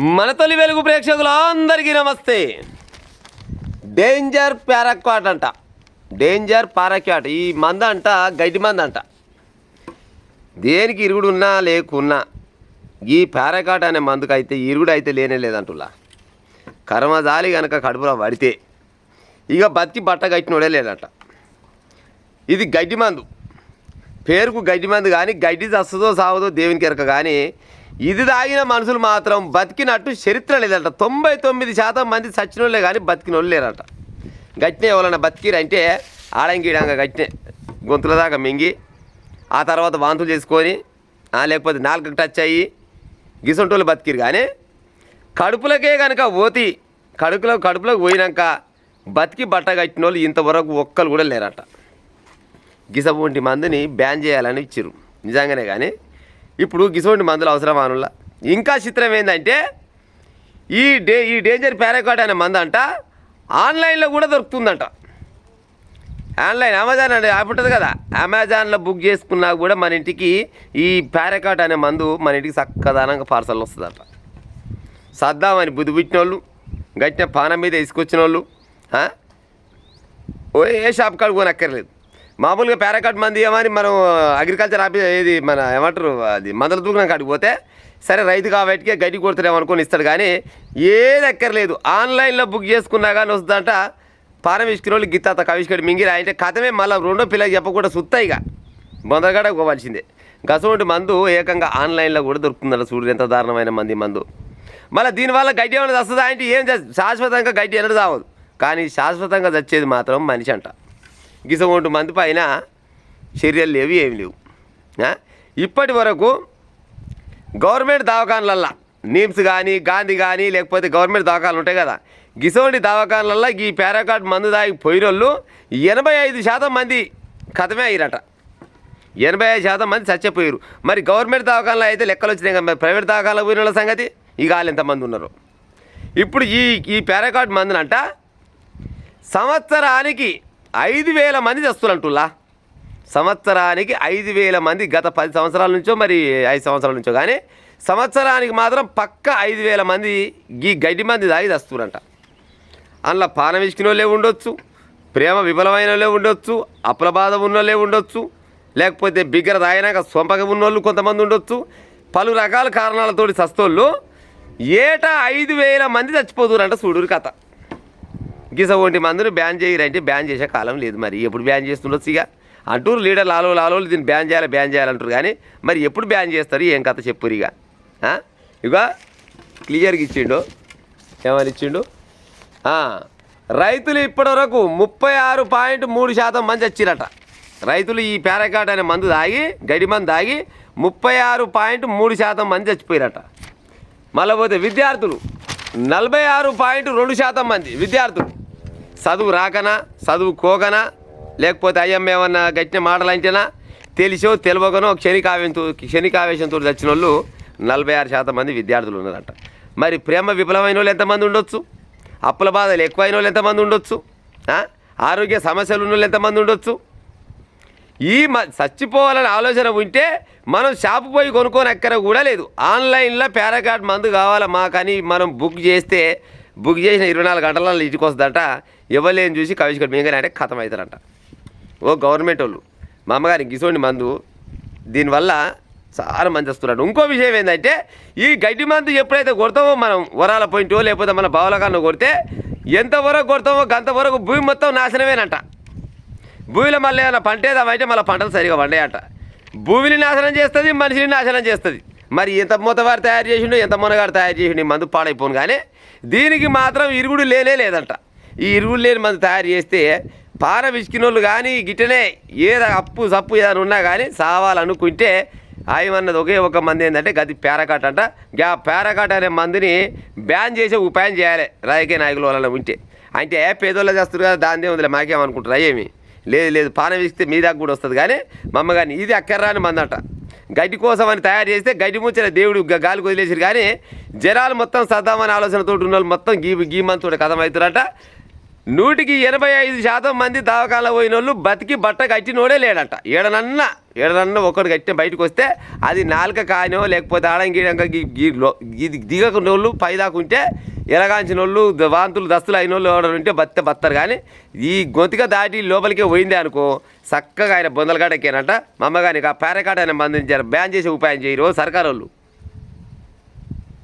మన తొలి వెలుగు ప్రేక్షకులందరికీ నమస్తే. డేంజర్ పారాక్వాట్ అంట, డేంజర్ పారాక్వాట్. ఈ మంద అంట గడ్డి మంద అంట. దేనికి ఇరుగుడున్నా లేకున్నా ఈ పారాక్వాట్ అనే మందుకు అయితే ఇరుగుడు అయితే లేనే లేదంటులా. కర్మజాలి కనుక కడుపులో పడితే ఇక బతికి బట్ట కట్టినోడే లేదంట. ఇది గడ్డి మందు, పేరుకు గడ్డి మందు. కానీ గడ్డి చస్తుందో సావదో దేవునికి ఎరక. కానీ ఇది తాగిన మనుషులు మాత్రం బతికినట్టు చరిత్ర లేదంట. 99% మంది చచ్చిన వాళ్ళే కానీ బతికిన వాళ్ళు లేరంట. గట్టినే ఎవరన్నా బతికిరంటే ఆడంగిడంగా గట్టినే గొంతుల దాకా మింగి ఆ తర్వాత వాంతులు చేసుకొని లేకపోతే నాలుగు టచ్ అయ్యి గిసొంటోళ్ళు బతికిరు. కానీ కడుపులకే కనుక పోతి కడుపులోకి పోయినాక బతికి బట్ట కట్టిన వాళ్ళు ఇంతవరకు ఒక్కరు కూడా లేరట. గిసవంటి మందుని బ్యాన్ చేయాలని ఇచ్చిర్రు నిజంగానే. కానీ ఇప్పుడు గిసవంటి మందులు అవసరం అనులా. ఇంకా చిత్రం ఏంటంటే ఈ డేంజర్ పారాక్వాట్ అనే మందు అంట ఆన్లైన్లో కూడా దొరుకుతుందంట. ఆన్లైన్ అమెజాన్ అంటే యాప్ ఉంటుంది కదా, అమెజాన్లో బుక్ చేసుకున్నా కూడా మన ఇంటికి ఈ పారాక్వాట్ అనే మందు మన ఇంటికి చక్కదానంగా పార్సల్ వస్తుందంట. సద్దామని బుద్ధి పుట్టిన వాళ్ళు, గట్టిన పానం మీద తీసుకొచ్చిన వాళ్ళు ఏ షాప్ కాడ కొనక్కర్లేదు. మామూలుగా పారాక్వాట్ మంది ఏమని మనం అగ్రికల్చర్ ఆఫీస్ ఏది మన ఏమంటారు అది మందుల దూకున్నాం కాడికి పోతే సరే రైతు కాబట్టికే గడ్డి కొడుతారేమనుకొని ఇస్తాడు. కానీ ఏది ఎక్కర్లేదు, ఆన్లైన్లో బుక్ చేసుకున్నా కానీ వస్తుందంట. పానం ఇసుకున్న వాళ్ళు గిత్త కవిష్కడి మింగిరా అంటే కథమే. మళ్ళీ రెండో పిల్లకి చెప్పకుండా సుత్తాయిగా బొందరగడ పోవాల్సిందే. గసవంటి మందు ఏకంగా ఆన్లైన్లో కూడా దొరుకుతుందంట. చూడు ఎంత దారుణమైన మందు. మళ్ళీ దీనివల్ల గడ్డి ఏమైనా వస్తుందా అంటే ఏం శాశ్వతంగా గడ్డి ఎన్నడూ తావదు. కానీ శాశ్వతంగా చచ్చేది మాత్రం మనిషి అంట. గిసవంటి మంది పైన చర్యలు లేవు, ఏమి లేవు. ఇప్పటి వరకు గవర్నమెంట్ దవాఖానలల్లో నీమ్స్ కానీ గాంధీ కానీ లేకపోతే గవర్నమెంట్ దవాఖానలు ఉంటాయి కదా, గిసవంటి దవాఖానలల్లో ఈ పారాక్వాట్ మందు తాగి పోయిన వాళ్ళు 85% మంది కథమే అయ్యారట. 85% మంది చచ్చిపోయారు. మరి గవర్నమెంట్ దవాఖానలో అయితే లెక్కలు వచ్చినాయి కదా, మరి ప్రైవేట్ దవాఖానలో పోయిన వాళ్ళ సంగతి ఇక వాళ్ళు ఎంతమంది ఉన్నారు. ఇప్పుడు ఈ పారాక్వాట్ మందునంట సంవత్సరానికి 5,000 మంది చస్తులంటులా. సంవత్సరానికి 5,000 మంది గత 10 సంవత్సరాల నుంచో మరి 5 సంవత్సరాల నుంచో. కానీ సంవత్సరానికి మాత్రం పక్క 5,000 మంది ఈ గడ్డి మంది తాగి చస్తురంట. అందులో పానం ఇసుకిన వాళ్ళే ఉండొచ్చు, ప్రేమ విఫలమైన వాళ్ళే ఉండొచ్చు, అప్పుల బాధ ఉన్న వాళ్ళే ఉండొచ్చు, లేకపోతే బిగ్గర తాగినాక సొంపగా ఉన్నోళ్ళు కొంతమంది ఉండొచ్చు. పలు రకాల కారణాలతోటి చస్తోళ్ళు ఏటా 5,000 మంది చచ్చిపోతురంట. చూడురు కథ. గిసవంటి మందుని బ్యాన్ చేయరంటే బ్యాన్ చేసే కాలం లేదు. మరి ఎప్పుడు బ్యాన్ చేస్తుండొచ్చు ఇక అంటూరు లీడర్ లాలోలు దీన్ని బ్యాన్ చేయాలంటారు. కానీ మరి ఎప్పుడు బ్యాన్ చేస్తారు ఏం కథ చెప్పురు. ఇక క్లియర్గా ఇచ్చిండు. ఏమని ఇచ్చిండు? రైతులు ఇప్పటివరకు 36.3% మంది వచ్చిరట. రైతులు ఈ పారాక్వాట్ అనే మందు తాగి గడ్డి మందు తాగి 36.3% మంది చచ్చిపోయారట. మళ్ళీ పోతే విద్యార్థులు 46.2% మంది విద్యార్థులు చదువు రాకనా, చదువుకోకనా, లేకపోతే అయ్యమ్మేమన్నా గట్టిన మాటలు అంటేనా తెలిసో తెలియకనో క్షణికావేశంతో చచ్చిన వాళ్ళు 46% మంది విద్యార్థులు ఉన్నారట. మరి ప్రేమ విఫలమైన వాళ్ళు ఎంతమంది ఉండొచ్చు, అప్పుల బాధలు ఎక్కువైన వాళ్ళు ఎంతమంది ఉండొచ్చు, ఆరోగ్య సమస్యలు ఉన్న వాళ్ళు ఎంతమంది ఉండొచ్చు. చచ్చిపోవాలని ఆలోచన ఉంటే మనం షాపు పోయి కొనుక్కొని ఎక్కడ కూడా లేదు. ఆన్లైన్లో పారాక్వాట్ మందు కావాలా మాకని మనం బుక్ చేసిన 24 గంటలలో ఇంటికి వస్తుందంట. ఎవరేం చూసి కవిష్కడి మింగని అంటే ఖతం అవుతారంట. ఓ గవర్నమెంట్ వాళ్ళు మా అమ్మగారి గిసోండి మందు దీనివల్ల చాలా మంది వస్తున్నారు. ఇంకో విషయం ఏంటంటే ఈ గడ్డి మందు ఎప్పుడైతే కొడతామో మనం వరాల పాయింటో లేకపోతే మన బావలకాన్నో కొడితే ఎంతవరకు కొడతామో అంతవరకు భూమి మొత్తం నాశనమేనంట. భూమిలో మళ్ళీ ఏమైనా పంటేదామంటే మళ్ళీ పంటలు సరిగా పండాయట. భూమిని నాశనం చేస్తుంది, మనిషిని నాశనం చేస్తుంది. మరి ఎంత మూతవారు తయారు చేసిండో ఎంత మునగాడు తయారు చేసిండు మందు పాడైపోను. కానీ దీనికి మాత్రం ఇరుగుడు లేదంట. ఈ ఇరుగుడు లేని మందు తయారు చేస్తే పార విసికినోళ్ళు కానీ గిట్టనే ఏదో అప్పు సప్పు ఏదైనా ఉన్నా కానీ సావాలనుకుంటే ఆయమన్నది ఒకే ఒక మంది ఏంటంటే గది పారాక్వాట్ అంట. పారాక్వాట్ అనే మందుని బ్యాన్ చేసే ఉపాయం చేయాలి రాజకీయ నాయకుల వల్ల ఉంటే. అంటే పేదోళ్ళు చేస్తారు కదా, దాని ఏముందిలే మాకేమనుకుంటారా ఏమి లేదు. పానం విసికితే మీ దాకా కూడా వస్తుంది. కానీ మా అమ్మగారిని ఇది అక్కర్రాని మందంట. గడ్డి కోసం అని తయారు చేస్తే గడ్డి ముచ్చిన దేవుడు గాలికి వదిలేసారు. కానీ జనాలు మొత్తం సద్దామని ఆలోచనతో ఉన్న వాళ్ళు మొత్తం గీ మందుతో కథం అవుతారట. 185% మంది దవాఖానలో పోయిన వాళ్ళు బతికి బట్ట కట్టినోడే లేడంట. ఏడనన్నా ఒకటి కట్టిన బయటకు వస్తే అది నాలుక కానో లేకపోతే ఆడంగిడంగా దిగకున్నోళ్ళు పైదాకుంటే ఎలగాంచిన వాళ్ళు వాంతులు దస్తులు అయిన వాళ్ళు ఎవరు ఉంటే బత్తరు. కానీ ఈ గొంతుగా దాటి లోపలికే పోయిందే అనుకో చక్కగా ఆయన బొందలగాడెక్కానంట. మా అమ్మగారికి ఆ పారకాట్ ఆయన మందించారు, బ్యాన్ చేసే ఉపాయం చేయరు సర్కారు వాళ్ళు.